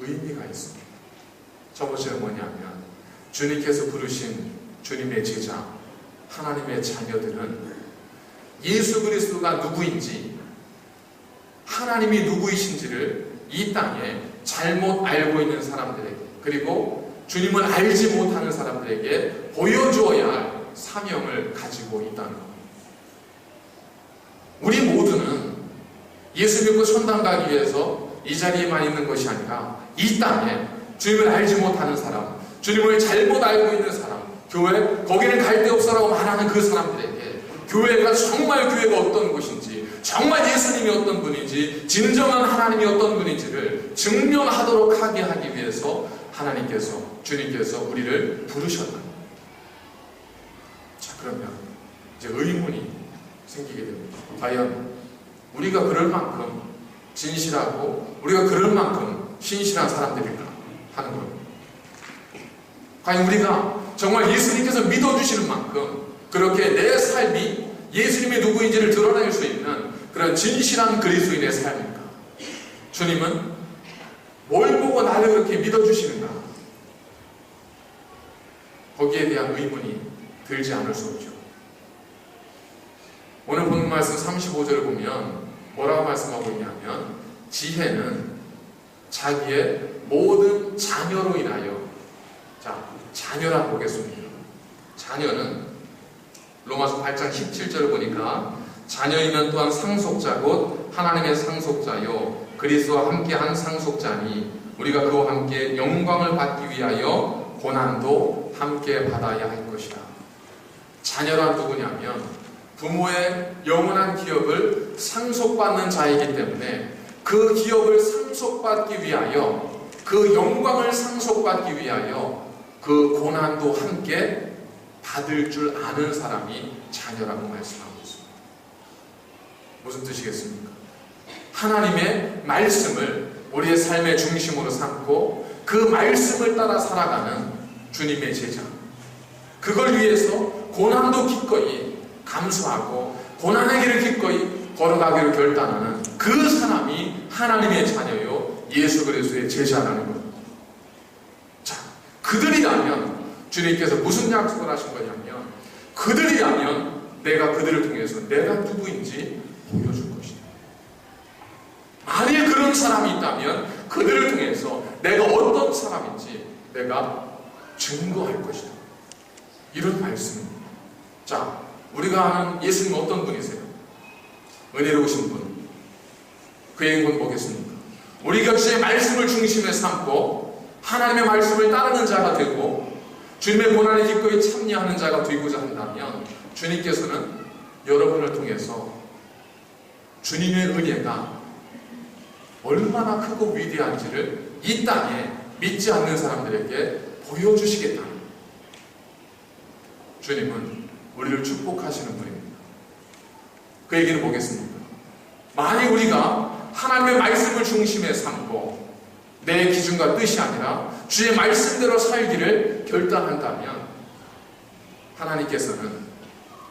의미가 있습니다. 저것은 뭐냐면 주님께서 부르신 주님의 제자, 하나님의 자녀들은 예수 그리스도가 누구인지, 하나님이 누구이신지를 이 땅에 잘못 알고 있는 사람들에게, 그리고 주님을 알지 못하는 사람들에게 보여주어야 할 사명을 가지고 있다는 겁니다. 우리 모두는 예수 믿고 천당 가기 위해서 이 자리에만 있는 것이 아니라 이 땅에 주님을 알지 못하는 사람, 주님을 잘못 알고 있는 사람, 교회, 거기는 갈 데 없어라고 말하는 그 사람들에게 교회가 정말 교회가 어떤 곳인지, 정말 예수님이 어떤 분인지, 진정한 하나님이 어떤 분인지를 증명하도록 하게 하기 위해서 하나님께서, 주님께서 우리를 부르셨다. 자, 그러면 이제 의문이 생기게 됩니다. 과연 우리가 그럴 만큼 진실하고 우리가 그럴 만큼 신실한 사람들일까 하는 겁니다. 과연 우리가 정말 예수님께서 믿어주시는 만큼 그렇게 내 삶이 예수님이 누구인지를 드러낼 수 있는 그런 진실한 그리스도인의 삶입니까? 주님은 뭘 보고 나를 그렇게 믿어주시는가? 거기에 대한 의문이 들지 않을 수 없죠. 오늘 본 말씀 35절을 보면 뭐라고 말씀하고 있냐면, 지혜는 자기의 모든 자녀로 인하여, 자, 자녀란 보겠습니다. 자녀는 로마서 8장 17절을 보니까 자녀이면 또한 상속자 곧 하나님의 상속자요 그리스도와 함께한 상속자니 우리가 그와 함께 영광을 받기 위하여 고난도 함께 받아야 할 것이다. 자녀란 누구냐면 부모의 영원한 기업을 상속받는 자이기 때문에 그 기업을 상속받기 위하여, 그 영광을 상속받기 위하여 그 고난도 함께 받을 줄 아는 사람이 자녀라고 말씀하고 있습니다. 무슨 뜻이겠습니까? 하나님의 말씀을 우리의 삶의 중심으로 삼고 그 말씀을 따라 살아가는 주님의 제자, 그걸 위해서 고난도 기꺼이 감수하고 고난의 길을 기꺼이 걸어가기로 결단하는 그 사람이 하나님의 자녀요 예수 그리스도의 제자라는 것. 자, 그들이라면 주님께서 무슨 약속을 하신 거냐면, 그들이라면 내가 그들을 통해서 내가 누구인지 보여줄 것이다. 만일 그런 사람이 있다면 그들을 통해서 내가 어떤 사람인지 내가 증거할 것이다. 이런 말씀입니다. 자, 우리가 아는 예수님은 어떤 분이세요? 은혜로우신 분. 그의 행본 보겠습니까? 우리가 주의 말씀을 중심에 삼고 하나님의 말씀을 따르는 자가 되고 주님의 고난에 기꺼이 참여하는 자가 되고자 한다면 주님께서는 여러분을 통해서 주님의 은혜가 얼마나 크고 위대한지를 이 땅에 믿지 않는 사람들에게 보여주시겠다. 주님은 우리를 축복하시는 분입니다. 그 얘기는 뭐겠습니까? 만약 우리가 하나님의 말씀을 중심에 삼고 내 기준과 뜻이 아니라 주의 말씀대로 살기를 결단한다면 하나님께서는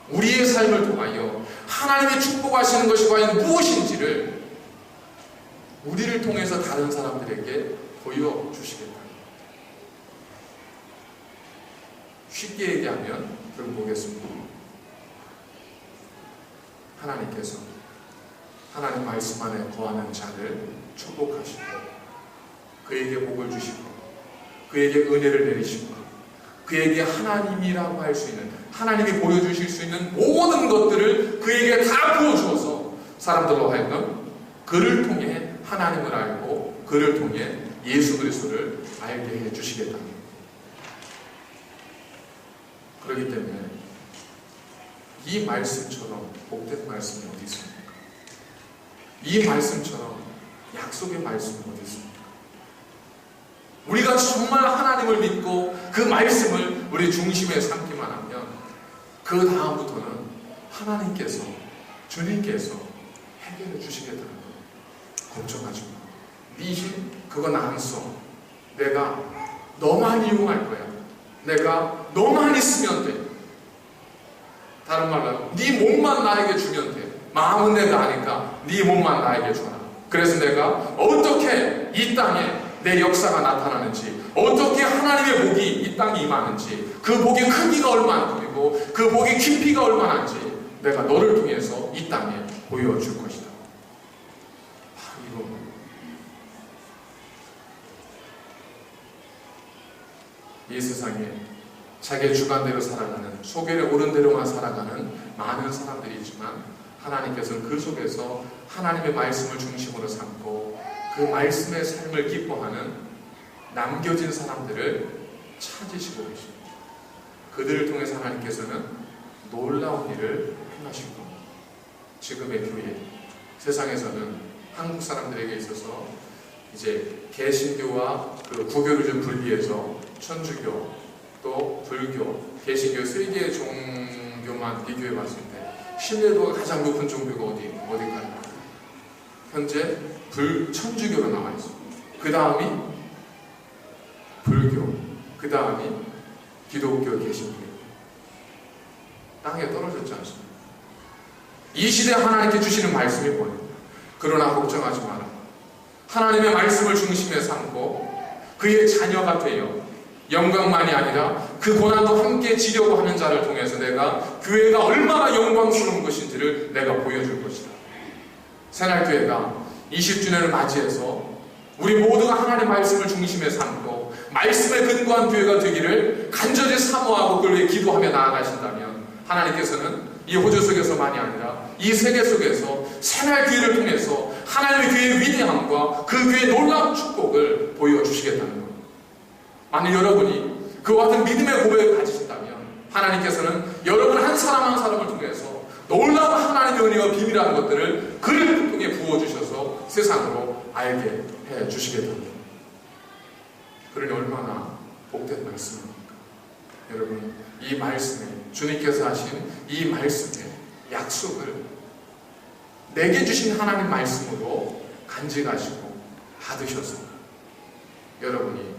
우리의 삶을 통하여 하나님이 축복하시는 것이 과연 무엇인지를 우리를 통해서 다른 사람들에게 보여주시겠다. 쉽게 얘기하면 그럼 보겠습니다. 하나님께서 하나님 말씀 안에 거하는 자를 축복하시고 그에게 복을 주시고 그에게 은혜를 내리시고 그에게 하나님이라고 할 수 있는, 하나님이 보여주실 수 있는 모든 것들을 그에게 다 부어주어서 사람들로 하여금 그를 통해 하나님을 알고 그를 통해 예수 그리스도를 알게 해주시겠다. 그렇기 때문에 이 말씀처럼 복된 말씀이 어디 있습니까? 이 말씀처럼 약속의 말씀이 어디 있습니까? 우리가 정말 하나님을 믿고 그 말씀을 우리 중심에 삼기만 하면 그 다음부터는 하나님께서, 주님께서 해결해 주시겠다는 거 걱정하지 마. 네 힘 그건 안 써. 내가 너만 이용할 거야. 내가 너만 있으면 돼. 다른 말로 네 몸만 나에게 주면 돼. 마음은 내가 아니까 네 몸만 나에게 줘라. 그래서 내가 어떻게 이 땅에 내 역사가 나타나는지, 어떻게 하나님의 복이 이 땅에 임하는지, 그 복의 크기가 얼마나이고 그 복의 깊이가 얼마나인지 내가 너를 통해서 이 땅에 보여줄 것이다. 이거 이 세상에 자기의 주관대로 살아가는, 소견에 오른 대로만 살아가는 많은 사람들이 있지만 하나님께서는 그 속에서 하나님의 말씀을 중심으로 삼고 그 말씀의 삶을 기뻐하는 남겨진 사람들을 찾으시고 계십니다. 그들을 통해서 하나님께서는 놀라운 일을 행하실 겁니다. 지금의 교회, 세상에서는 한국 사람들에게 있어서 이제 개신교와 그 구교를 좀 분리해서 천주교, 또 불교, 개신교 세 개의 종교만 비교해 봤을 때 신뢰도가 가장 높은 종교가 어딜까요? 현재 천주교로 나와 있습니다. 그 다음이 불교, 그 다음이 기독교, 개신교. 땅에 떨어졌지 않습니까? 이 시대에 하나님께 주시는 말씀이 뭐예요? 그러나 걱정하지 마라. 하나님의 말씀을 중심에 삼고 그의 자녀가 되어 영광만이 아니라 그 고난도 함께 지려고 하는 자를 통해서 내가 교회가 얼마나 영광스러운 것인지를 내가 보여줄 것이다. 새날교회가 20주년을 맞이해서 우리 모두가 하나님의 말씀을 중심에 삼고 말씀에 근거한 교회가 되기를 간절히 사모하고 그를 위해 기도하며 나아가신다면 하나님께서는 이 호주 속에서만이 아니라 이 세계 속에서 새날교회를 통해서 하나님의 교회의 위대함과 그 교회의 놀라운 축복을 보여주시겠다는 겁니다. 만약 여러분이 그와 같은 믿음의 고백을 가지신다면 하나님께서는 여러분 한 사람 한 사람을 통해서 놀라운 하나님의 은혜와 비밀한 것들을 그를 통해 부어주셔서 세상으로 알게 해주시겠답니다. 그러니 얼마나 복된 말씀입니까? 여러분, 이 말씀에 주님께서 하신 이 말씀의 약속을 내게 주신 하나님 말씀으로 간직하시고 받으셔서 여러분이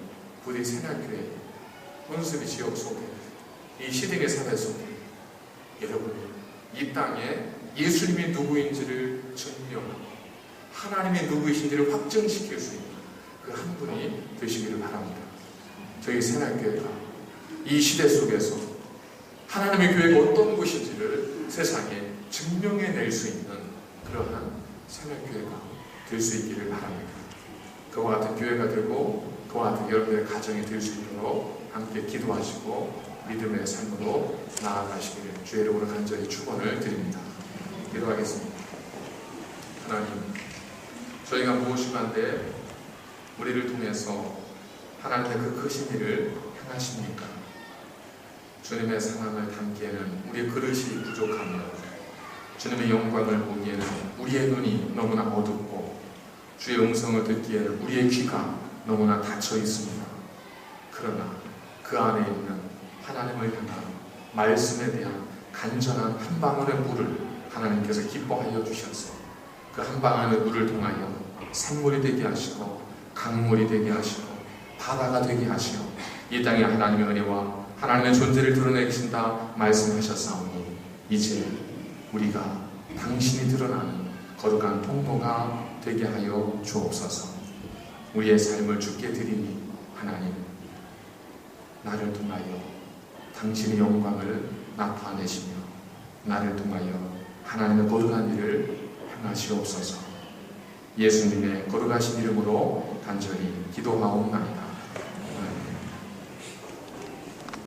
부디 새날교회 혼수비 지역 속에 이 시대의 사회 속에 여러분이 이 땅에 예수님이 누구인지를 증명하고 하나님이 누구이신지를 확증시킬 수 있는 그 한 분이 되시기를 바랍니다. 저희 새날교회가 이 시대 속에서 하나님의 교회가 어떤 곳인지를 세상에 증명해낼 수 있는 그러한 새날교회가 될 수 있기를 바랍니다. 그와 같은 교회가 되고 그와 같은 여러분의 가정이 될 수 있도록 함께 기도하시고 믿음의 삶으로 나아가시기를 주의 이름으로 간절히 축원을 드립니다. 기도하겠습니다. 하나님, 저희가 무엇이간데 우리를 통해서 하나님의 그 크신 일을 행하십니까? 주님의 상황을 담기에는 우리의 그릇이 부족하며 주님의 영광을 보기에는 우리의 눈이 너무나 어둡고 주의 음성을 듣기에는 우리의 귀가 너무나 닫혀 있습니다. 그러나 그 안에 있는 하나님을 향한 말씀에 대한 간절한 한 방울의 물을 하나님께서 기뻐하여 주셔서 그 한 방울의 물을 통하여 샘물이 되게 하시고 강물이 되게 하시고 바다가 되게 하시어 이 땅에 하나님의 은혜와 하나님의 존재를 드러내신다 말씀하셨사오니 이제 우리가 당신이 드러나는 거룩한 통로가 되게 하여 주옵소서. 우리의 삶을 주께 드리니 하나님, 나를 통하여 당신의 영광을 나타내시며 나를 통하여 하나님의 거룩한 일을 행하시옵소서. 예수님의 거룩하신 이름으로 간절히 기도하옵나이다.